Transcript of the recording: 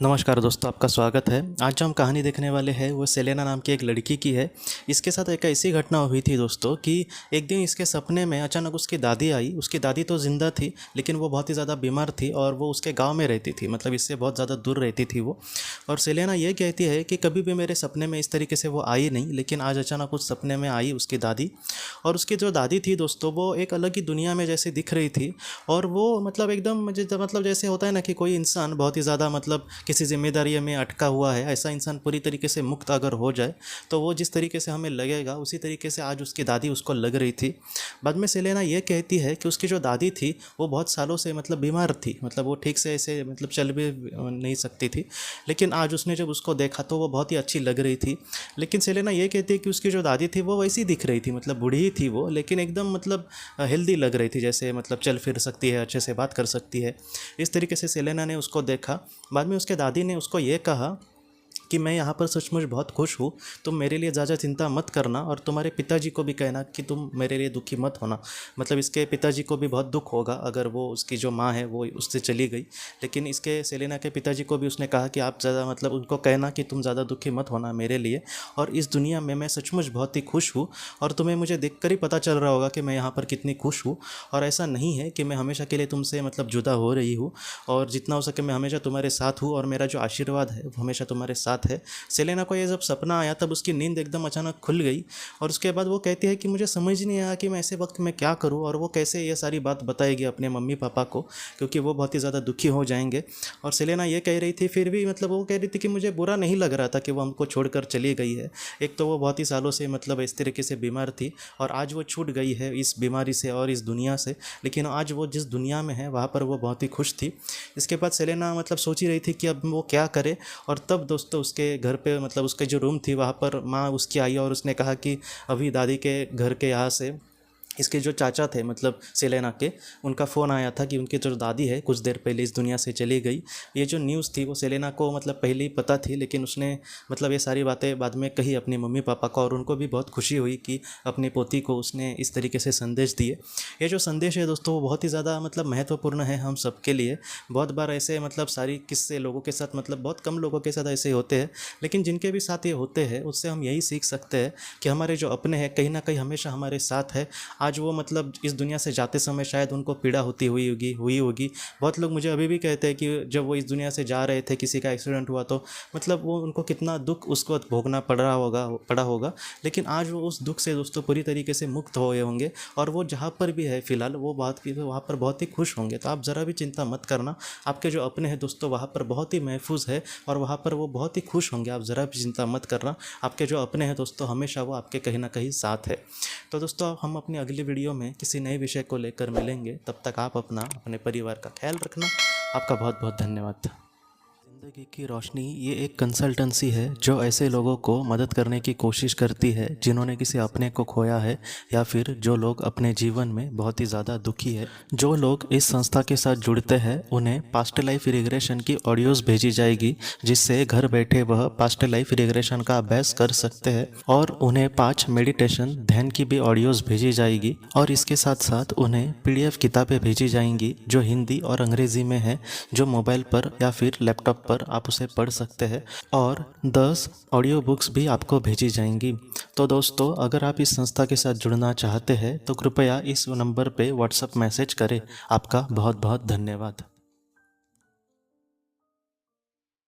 नमस्कार दोस्तों, आपका स्वागत है। आज जो हम कहानी देखने वाले हैं वो सेलेना नाम की एक लड़की की है। इसके साथ एक ऐसी घटना हुई थी दोस्तों कि एक दिन इसके सपने में अचानक उसकी दादी आई। उसकी दादी तो ज़िंदा थी लेकिन वो बहुत ही ज़्यादा बीमार थी और वो उसके गांव में रहती थी, मतलब इससे बहुत ज़्यादा दूर रहती थी वो। और सेलेना ये कहती है कि कभी भी मेरे सपने में इस तरीके से वो आई नहीं, लेकिन आज अचानक उस सपने में आई उसकी दादी। और उसकी जो दादी थी दोस्तों वो एक अलग ही दुनिया में जैसे दिख रही थी। और वो मतलब एकदम मुझे मतलब जैसे होता है ना कि कोई इंसान बहुत ही ज़्यादा मतलब किसी जिम्मेदारी में अटका हुआ है, ऐसा इंसान पूरी तरीके से मुक्त अगर हो जाए तो वो जिस तरीके से हमें लगेगा उसी तरीके से आज उसकी दादी उसको लग रही थी। बाद में सेलेना ये कहती है कि उसकी जो दादी थी वो बहुत सालों से मतलब बीमार थी, मतलब वो ठीक से ऐसे मतलब चल भी नहीं सकती थी। लेकिन आज उसने जब उसको देखा तो वो बहुत ही अच्छी लग रही थी। लेकिन सेलेना ये कहती है कि उसकी जो दादी थी वो वैसी दिख रही थी, मतलब बूढ़ी ही थी वो, लेकिन एकदम मतलब हेल्दी लग रही थी, जैसे मतलब चल फिर सकती है, अच्छे से बात कर सकती है। इस तरीके से सेलेना ने उसको देखा। बाद में उसके दादी ने उसको ये कहा कि मैं यहाँ पर सचमुच बहुत खुश हूँ, तुम मेरे लिए ज़्यादा चिंता मत करना और तुम्हारे पिताजी को भी कहना कि तुम मेरे लिए दुखी मत होना। मतलब इसके पिताजी को भी बहुत दुख होगा अगर वो उसकी जो माँ है वो उससे चली गई। लेकिन इसके सेलेना के पिताजी को भी उसने कहा कि आप ज़्यादा मतलब उनको कहना कि तुम ज़्यादा दुखी मत होना मेरे लिए, और इस दुनिया में मैं सचमुच बहुत ही खुश हूँ। और तुम्हें मुझे देख कर ही पता चल रहा होगा कि मैं यहाँ पर कितनी खुश हूँ। और ऐसा नहीं है कि मैं हमेशा के लिए तुमसे मतलब जुदा हो रही हूँ, और जितना हो सके मैं हमेशा तुम्हारे साथ हूँ और मेरा जो आशीर्वाद है वो हमेशा तुम्हारे साथ है। सेलेना को ये जब सपना आया तब उसकी नींद एकदम अचानक खुल गई। और उसके बाद वो कहती है कि मुझे समझ नहीं आया कि मैं ऐसे वक्त में क्या करूं, और वो कैसे ये सारी बात बताएगी अपने मम्मी पापा को, क्योंकि वो बहुत ही ज़्यादा दुखी हो जाएंगे। और सेलेना ये कह रही थी, फिर भी मतलब वो कह रही थी कि मुझे बुरा नहीं लग रहा था कि वो हमको छोड़कर चली गई है। एक तो वो बहुत ही सालों से मतलब इस तरीके से बीमार थी और आज वो छूट गई है इस बीमारी से और इस दुनिया से, लेकिन आज वो जिस दुनिया में है वहाँ पर वो बहुत ही खुश थी। इसके बाद सेलेना मतलब सोच ही रही थी कि अब वो क्या करे। और तब दोस्तों उसके घर पे मतलब उसके जो रूम थी वहाँ पर माँ उसकी आई और उसने कहा कि अभी दादी के घर के यहाँ से इसके जो चाचा थे मतलब सेलेना के, उनका फ़ोन आया था कि उनकी जो दादी है कुछ देर पहले इस दुनिया से चली गई। ये जो न्यूज़ थी वो सेलेना को मतलब पहले ही पता थी, लेकिन उसने मतलब ये सारी बातें बाद में कही अपने मम्मी पापा को, और उनको भी बहुत खुशी हुई कि अपनी पोती को उसने इस तरीके से संदेश दिए। ये जो संदेश है दोस्तों वो बहुत ही ज़्यादा मतलब महत्वपूर्ण है हम सब के लिए। बहुत बार ऐसे मतलब सारी किस्से लोगों के साथ मतलब बहुत कम लोगों के साथ ऐसे होते हैं, लेकिन जिनके भी साथ ये होते हैं उससे हम यही सीख सकते हैं कि हमारे जो अपने हैं कहीं ना कहीं हमेशा हमारे साथ है। आज वो मतलब इस दुनिया से जाते समय शायद उनको पीड़ा हुई होगी। बहुत लोग मुझे अभी भी कहते हैं कि जब वो इस दुनिया से जा रहे थे किसी का एक्सीडेंट हुआ तो मतलब वो उनको कितना दुख उसको भोगना पड़ा होगा। लेकिन आज वो उस दुख से दोस्तों पूरी तरीके से मुक्त हुए होंगे, और वो जहाँ पर भी है फिलहाल वो वहाँ पर बहुत ही खुश होंगे। तो आप ज़रा भी चिंता मत करना, आपके जो अपने हैं दोस्तों वहाँ पर बहुत ही महफूज है और वहाँ पर वो बहुत ही खुश होंगे। आप ज़रा भी चिंता मत करना, आपके जो अपने हैं दोस्तों हमेशा वो आपके कहीं ना कहीं साथ है। तो दोस्तों हम अपनी अगली वीडियो में किसी नए विषय को लेकर मिलेंगे। तब तक आप अपना अपने परिवार का ख्याल रखना। आपका बहुत बहुत धन्यवाद। ज़िंदगी की रोशनी ये एक कंसल्टेंसी है जो ऐसे लोगों को मदद करने की कोशिश करती है जिन्होंने किसी अपने को खोया है, या फिर जो लोग अपने जीवन में बहुत ही ज़्यादा दुखी है। जो लोग इस संस्था के साथ जुड़ते हैं उन्हें पास्ट लाइफ रिग्रेशन की ऑडियोज़ भेजी जाएगी, जिससे घर बैठे वह पास्ट लाइफ रिग्रेशन का अभ्यास कर सकते हैं। और उन्हें 5 मेडिटेशन ध्यान की भी ऑडियोज़ भेजी जाएगी, और इसके साथ साथ उन्हें PDF किताबें भेजी जाएंगी जो हिंदी और अंग्रेज़ी में है, जो मोबाइल पर या फिर लैपटॉप पर आप उसे पढ़ सकते हैं। और 10 ऑडियो बुक्स भी आपको भेजी जाएंगी। तो दोस्तों अगर आप इस संस्था के साथ जुड़ना चाहते हैं तो कृपया इस नंबर पे व्हाट्सएप मैसेज करें। आपका बहुत बहुत धन्यवाद।